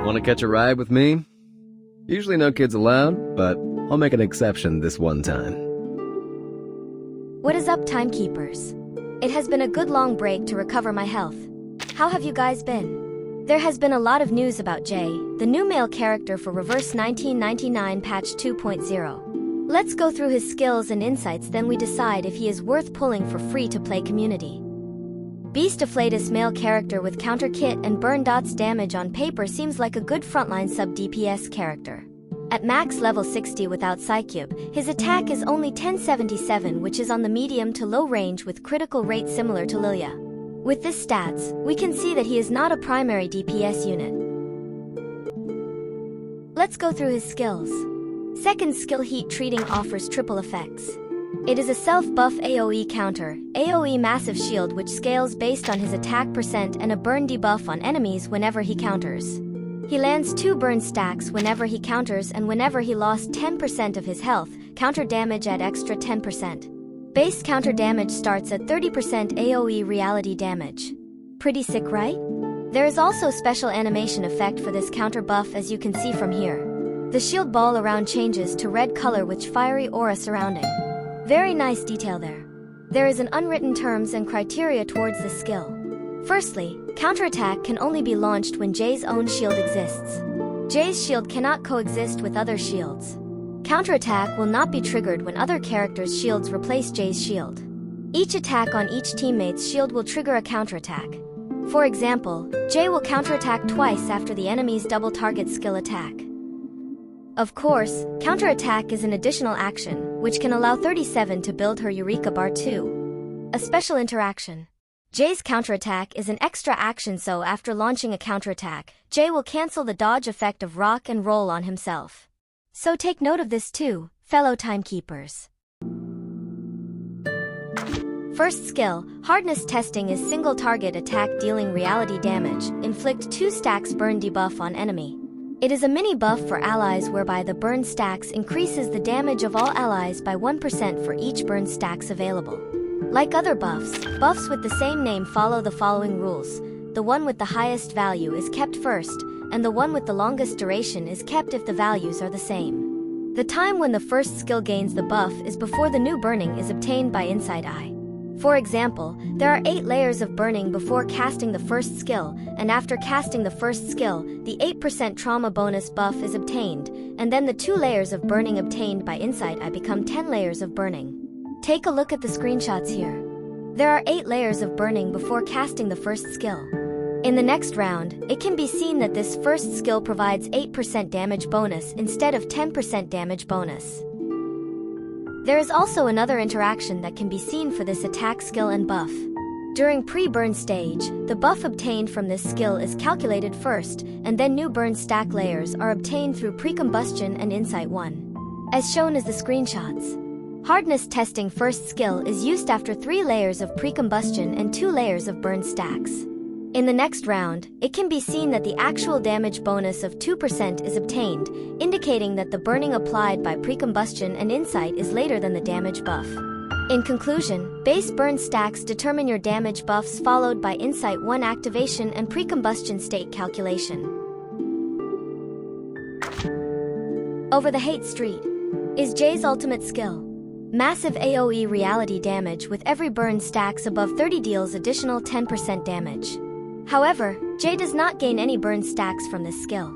Want to catch a ride with me? Usually no kids allowed, but I'll make an exception this one time. What is up, timekeepers? It has been a good long break to recover my health. How have you guys been? There has been a lot of news about Jay, the new male character for Reverse 1999 Patch 2.0. Let's go through his skills and insights, then we decide if he is worth pulling for free-to-play community. Beast Afflatus male character with counter kit and burn dots damage on paper seems like a good frontline sub-DPS character. At max level 60 without Psycube, his attack is only 1077, which is on the medium to low range with critical rate similar to Lilia. With this stats, we can see that he is not a primary DPS unit. Let's go through his skills. Second skill, Heat Treating, offers triple effects. It is a self-buff AoE counter, AoE massive shield which scales based on his attack percent, and a burn debuff on enemies whenever he counters. He lands 2 burn stacks whenever he counters, and whenever he lost 10% of his health, counter damage at extra 10%. Base counter damage starts at 30% AoE reality damage. Pretty sick, right? There is also special animation effect for this counter buff, as you can see from here. The shield ball around changes to red color with fiery aura surrounding. Very nice detail there. There is an unwritten terms and criteria towards this skill. Firstly, counterattack can only be launched when Jay's own shield exists. Jay's shield cannot coexist with other shields. Counterattack will not be triggered when other characters' shields replace Jay's shield. Each attack on each teammate's shield will trigger a counterattack. For example, Jay will counterattack twice after the enemy's double target skill attack. Of course, counterattack is an additional action, which can allow 37 to build her Eureka Bar 2. A special interaction. Jay's counterattack is an extra action, so after launching a counterattack, Jay will cancel the dodge effect of rock and roll on himself. So take note of this too, fellow timekeepers. First skill, Hardness Testing, is single target attack dealing reality damage, inflict 2 stacks burn debuff on enemy. It is a mini buff for allies whereby the burn stacks increases the damage of all allies by 1% for each burn stacks available. Like other buffs, buffs with the same name follow the following rules. The one with the highest value is kept first, and the one with the longest duration is kept if the values are the same. The time when the first skill gains the buff is before the new burning is obtained by Inside Eye. For example, there are 8 layers of burning before casting the first skill, and after casting the first skill, the 8% trauma bonus buff is obtained, and then the 2 layers of burning obtained by Inside Eye become 10 layers of burning. Take a look at the screenshots here. There are 8 layers of burning before casting the first skill. In the next round, it can be seen that this first skill provides 8% damage bonus instead of 10% damage bonus. There is also another interaction that can be seen for this attack skill and buff. During pre-burn stage, the buff obtained from this skill is calculated first, and then new burn stack layers are obtained through pre-combustion and Insight 1. As shown as the screenshots. Hardness Testing first skill is used after 3 layers of pre-combustion and 2 layers of burn stacks. In the next round, it can be seen that the actual damage bonus of 2% is obtained, indicating that the burning applied by pre-combustion and Insight is later than the damage buff. In conclusion, base burn stacks determine your damage buffs, followed by Insight 1 activation and pre-combustion state calculation. Over the Hate Street is Jay's ultimate skill. Massive AoE reality damage with every burn stacks above 30 deals additional 10% damage. However, Jay does not gain any burn stacks from this skill.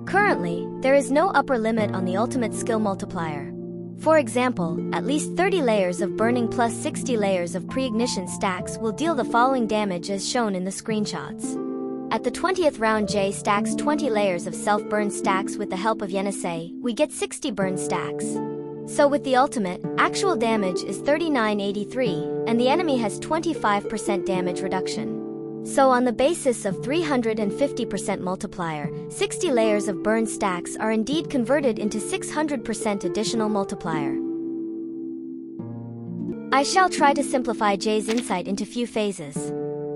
Currently, there is no upper limit on the ultimate skill multiplier. For example, at least 30 layers of burning plus 60 layers of pre-ignition stacks will deal the following damage as shown in the screenshots. At the 20th round, Jay stacks 20 layers of self-burn stacks with the help of Yenisei, we get 60 burn stacks. So with the ultimate, actual damage is 3983, and the enemy has 25% damage reduction. So on the basis of 350% multiplier, 60 layers of burn stacks are indeed converted into 600% additional multiplier. I shall try to simplify Jay's Insight into few phases.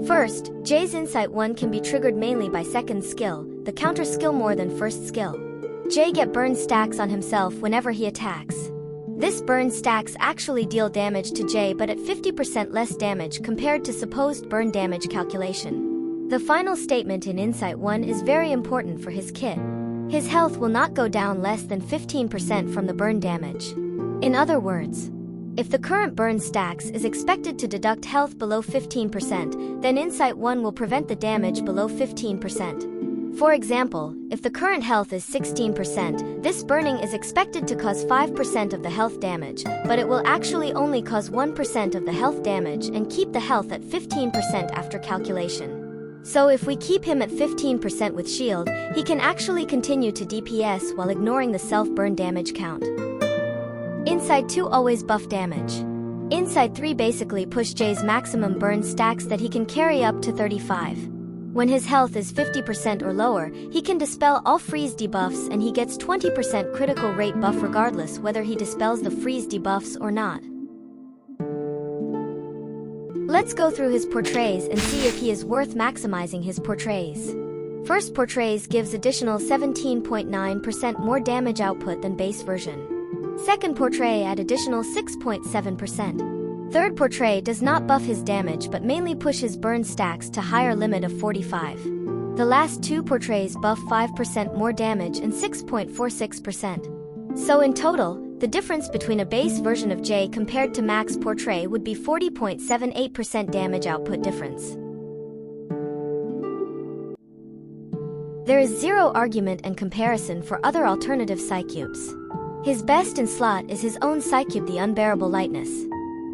First, Jay's Insight 1 can be triggered mainly by second skill, the counter skill more than first skill. Jay get burn stacks on himself whenever he attacks. This burn stacks actually deal damage to Jay, but at 50% less damage compared to supposed burn damage calculation. The final statement in Insight 1 is very important for his kit. His health will not go down less than 15% from the burn damage. In other words, if the current burn stacks is expected to deduct health below 15%, then Insight 1 will prevent the damage below 15%. For example, if the current health is 16%, this burning is expected to cause 5% of the health damage, but it will actually only cause 1% of the health damage and keep the health at 15% after calculation. So if we keep him at 15% with shield, he can actually continue to DPS while ignoring the self-burn damage count. Insight 2 always buff damage. Insight 3 basically push Jay's maximum burn stacks that he can carry up to 35. When his health is 50% or lower, he can dispel all freeze debuffs and he gets 20% critical rate buff regardless whether he dispels the freeze debuffs or not. Let's go through his portrays and see if he is worth maximizing his portrays. First portrays gives additional 17.9% more damage output than base version. Second portray at additional 6.7%. Third portray does not buff his damage but mainly push his burn stacks to higher limit of 45. The last two portrays buff 5% more damage and 6.46%. So in total, the difference between a base version of Jay compared to max portray would be 40.78% damage output difference. There is zero argument and comparison for other alternative Psycubes. His best in slot is his own Psycube, the Unbearable Lightness.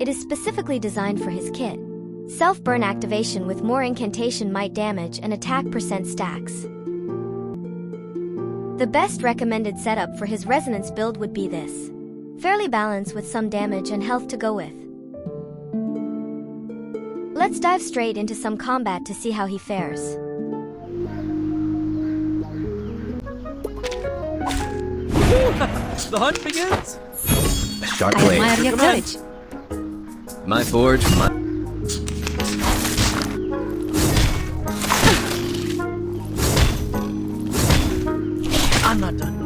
It is specifically designed for his kit. Self-burn activation with more incantation might damage and attack percent stacks. The best recommended setup for his resonance build would be this. Fairly balanced with some damage and health to go with. Let's dive straight into some combat to see how he fares. The hunt begins! A sharp I blade. admire your courage. My forge, my... I'm not done.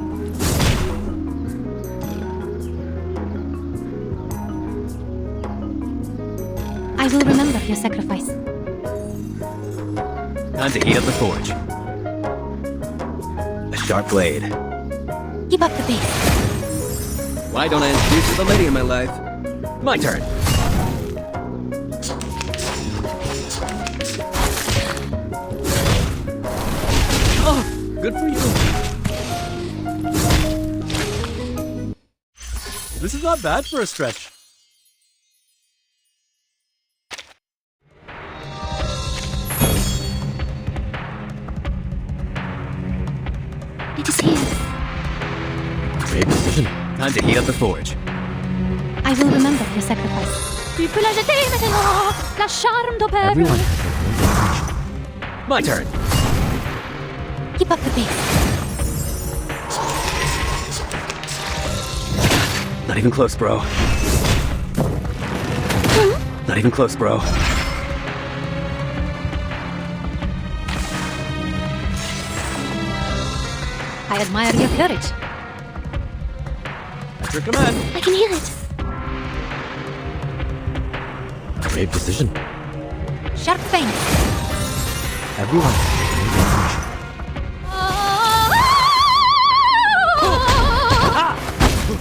I will remember your sacrifice. Time to heat up the forge. A sharp blade. Keep up the pace. Why don't I introduce you to the lady in my life? My turn. Oh, good for you. This is not bad for a stretch. It is here. Great precision. Time to heat up the forge. I will remember your sacrifice. Tu peux la jeter maintenant, la charme de peuple. Everyone. My turn. Keep up the pace. Not even close, bro. Not even close, bro. I admire your courage. At your command. I can hear it. Great precision. Sharp feint. Everyone.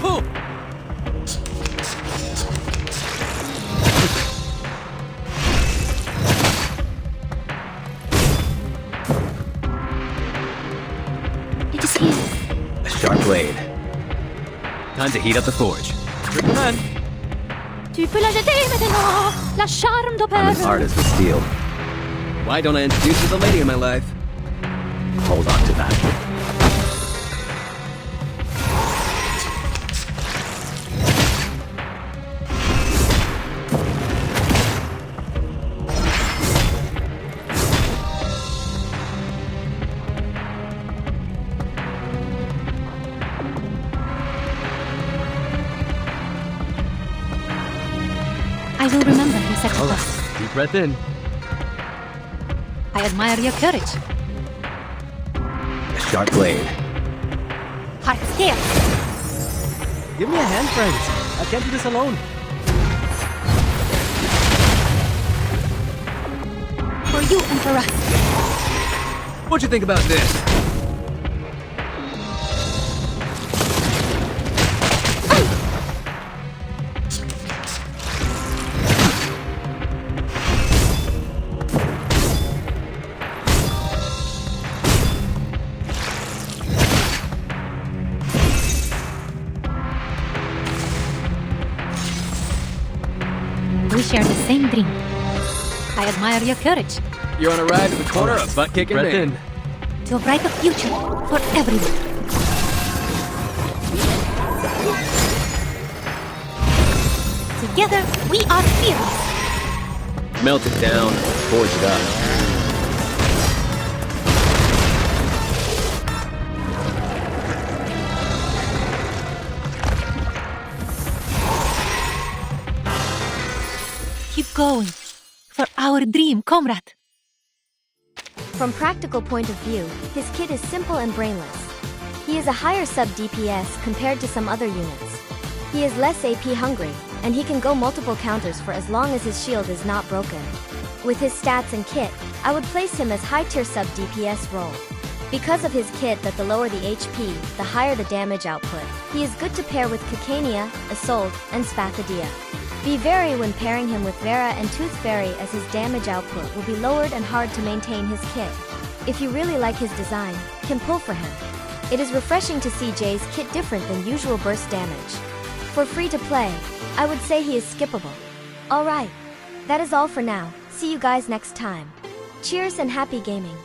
Oh! It is here. A sharp blade. Time to heat up the forge. At your command. Tu peux la jeter maintenant, la charme de I'm an peuple. artist with steel. Why don't I introduce you to the lady in my life? Hold on to that. I will remember your All sacrifice. right. Deep breath in. I admire your courage. A sharp blade. Heart steel. Give me a hand, friends. I can't do this alone. For you and for us. What you think about this? We share the same dream. I admire your courage. You're on a ride to the corner of butt kicking Breath me. in. To a brighter future for everyone. Together, we are fearless. Melt it down, forge it up. Keep going. For our dream, comrade. From practical point of view, his kit is simple and brainless. He is a higher sub DPS compared to some other units. He is less AP hungry, and he can go multiple counters for as long as his shield is not broken. With his stats and kit, I would place him as high tier sub DPS role. Because of his kit that the lower the HP, the higher the damage output, he is good to pair with Cacania, Isolde, and Spathadia. Be wary when pairing him with Vera and Tooth Fairy, as his damage output will be lowered and hard to maintain his kit. If you really like his design, can pull for him. It is refreshing to see Jay's kit different than usual burst damage. For free to play, I would say he is skippable. Alright, that is all for now. See you guys next time. Cheers and happy gaming.